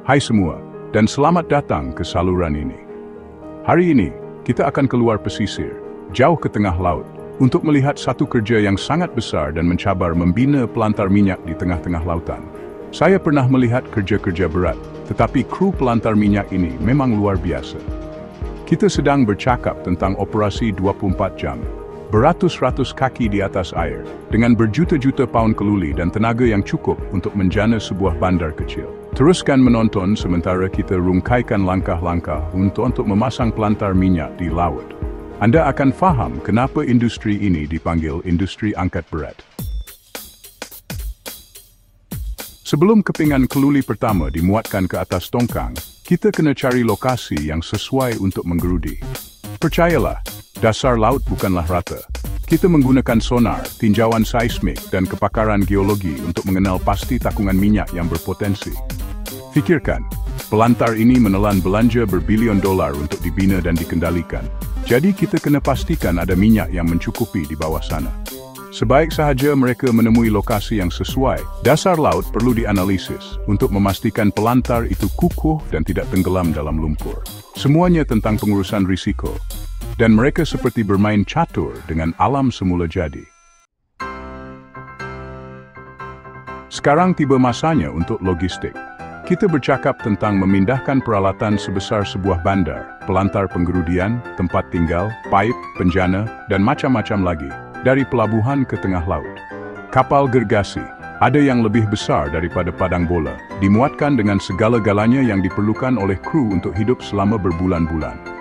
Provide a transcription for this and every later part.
Hai semua, dan selamat datang ke saluran ini. Hari ini, kita akan keluar pesisir, jauh ke tengah laut, untuk melihat satu kerja yang sangat besar dan mencabar membina pelantar minyak di tengah-tengah lautan. Saya pernah melihat kerja-kerja berat, tetapi kru pelantar minyak ini memang luar biasa. Kita sedang bercakap tentang operasi 24 jam, beratus-ratus kaki di atas air, dengan berjuta-juta paun keluli dan tenaga yang cukup untuk menjana sebuah bandar kecil. Teruskan menonton sementara kita rungkaikan langkah-langkah untuk memasang pelantar minyak di laut. Anda akan faham kenapa industri ini dipanggil industri angkat berat. Sebelum kepingan keluli pertama dimuatkan ke atas tongkang, kita kena cari lokasi yang sesuai untuk menggerudi. Percayalah, dasar laut bukanlah rata. Kita menggunakan sonar, tinjauan seismik, dan kepakaran geologi untuk mengenal pasti takungan minyak yang berpotensi. Fikirkan, pelantar ini menelan belanja berbilion dolar untuk dibina dan dikendalikan. Jadi kita kena pastikan ada minyak yang mencukupi di bawah sana. Sebaik sahaja mereka menemui lokasi yang sesuai, dasar laut perlu dianalisis untuk memastikan pelantar itu kukuh dan tidak tenggelam dalam lumpur. Semuanya tentang pengurusan risiko. Dan mereka seperti bermain catur dengan alam semula jadi. Sekarang tiba masanya untuk logistik. Kita bercakap tentang memindahkan peralatan sebesar sebuah bandar, pelantar penggerudian, tempat tinggal, pipe, penjana, dan macam-macam lagi, dari pelabuhan ke tengah laut. Kapal gergasi, ada yang lebih besar daripada padang bola, dimuatkan dengan segala-galanya yang diperlukan oleh kru untuk hidup selama berbulan-bulan.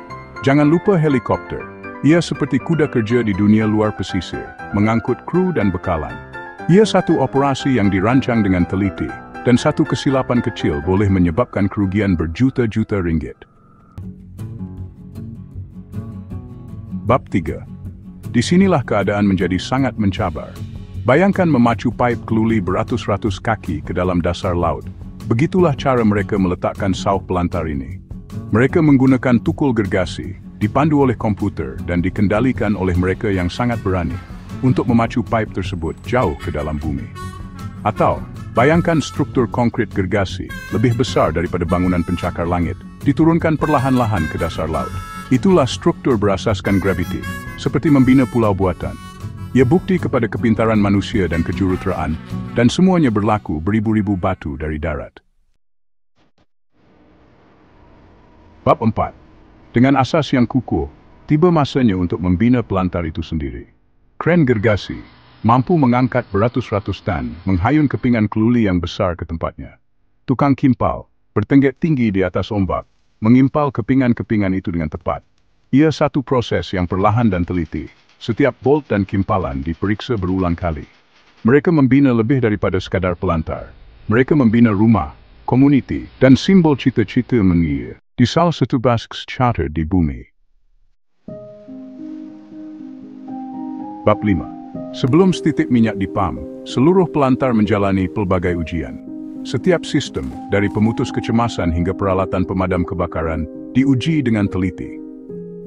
Jangan lupa helikopter. Ia seperti kuda kerja di dunia luar pesisir, mengangkut kru dan bekalan. Ia satu operasi yang dirancang dengan teliti, dan satu kesilapan kecil boleh menyebabkan kerugian berjuta-juta ringgit. Bab 3. Disinilah keadaan menjadi sangat mencabar. Bayangkan memacu pipe keluli beratus-ratus kaki ke dalam dasar laut. Begitulah cara mereka meletakkan sauh pelantar ini. Mereka menggunakan tukul gergasi, dipandu oleh komputer dan dikendalikan oleh mereka yang sangat berani untuk memacu pipe tersebut jauh ke dalam bumi. Atau, bayangkan struktur konkrit gergasi, lebih besar daripada bangunan pencakar langit, diturunkan perlahan-lahan ke dasar laut. Itulah struktur berasaskan graviti, seperti membina pulau buatan. Ia bukti kepada kepintaran manusia dan kejuruteraan, dan semuanya berlaku beribu-ribu batu dari darat. Bab 4. Dengan asas yang kukuh, tiba masanya untuk membina pelantar itu sendiri. Kren gergasi mampu mengangkat beratus-ratus tan, menghayun kepingan keluli yang besar ke tempatnya. Tukang kimpal bertengger tinggi di atas ombak, mengimpal kepingan-kepingan itu dengan tepat. Ia satu proses yang perlahan dan teliti. Setiap bolt dan kimpalan diperiksa berulang kali. Mereka membina lebih daripada sekadar pelantar. Mereka membina rumah, komuniti, dan simbol cita-cita manusia di salah satu Basque Charter di bumi. Bab 5. Sebelum setitik minyak dipam, seluruh pelantar menjalani pelbagai ujian. Setiap sistem, dari pemutus kecemasan hingga peralatan pemadam kebakaran, diuji dengan teliti.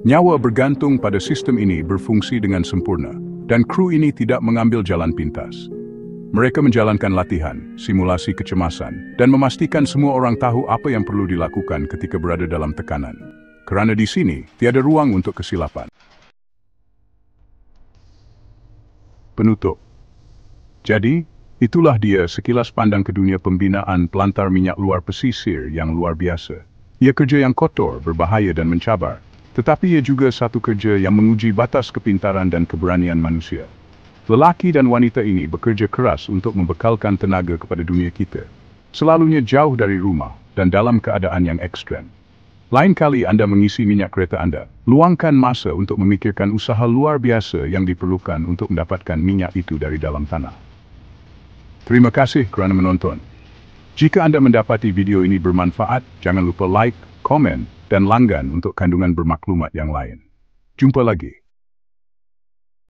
Nyawa bergantung pada sistem ini berfungsi dengan sempurna, dan kru ini tidak mengambil jalan pintas. Mereka menjalankan latihan, simulasi kecemasan, dan memastikan semua orang tahu apa yang perlu dilakukan ketika berada dalam tekanan. Kerana di sini, tiada ruang untuk kesilapan. Penutup. Jadi, itulah dia sekilas pandang ke dunia pembinaan pelantar minyak luar pesisir yang luar biasa. Ia kerja yang kotor, berbahaya dan mencabar, tetapi ia juga satu kerja yang menguji batas kepintaran dan keberanian manusia. Lelaki dan wanita ini bekerja keras untuk membekalkan tenaga kepada dunia kita. Selalunya jauh dari rumah dan dalam keadaan yang ekstrem. Lain kali Anda mengisi minyak kereta Anda, luangkan masa untuk memikirkan usaha luar biasa yang diperlukan untuk mendapatkan minyak itu dari dalam tanah. Terima kasih kerana menonton. Jika Anda mendapati video ini bermanfaat, jangan lupa like, komen, dan langgan untuk kandungan bermaklumat yang lain. Jumpa lagi.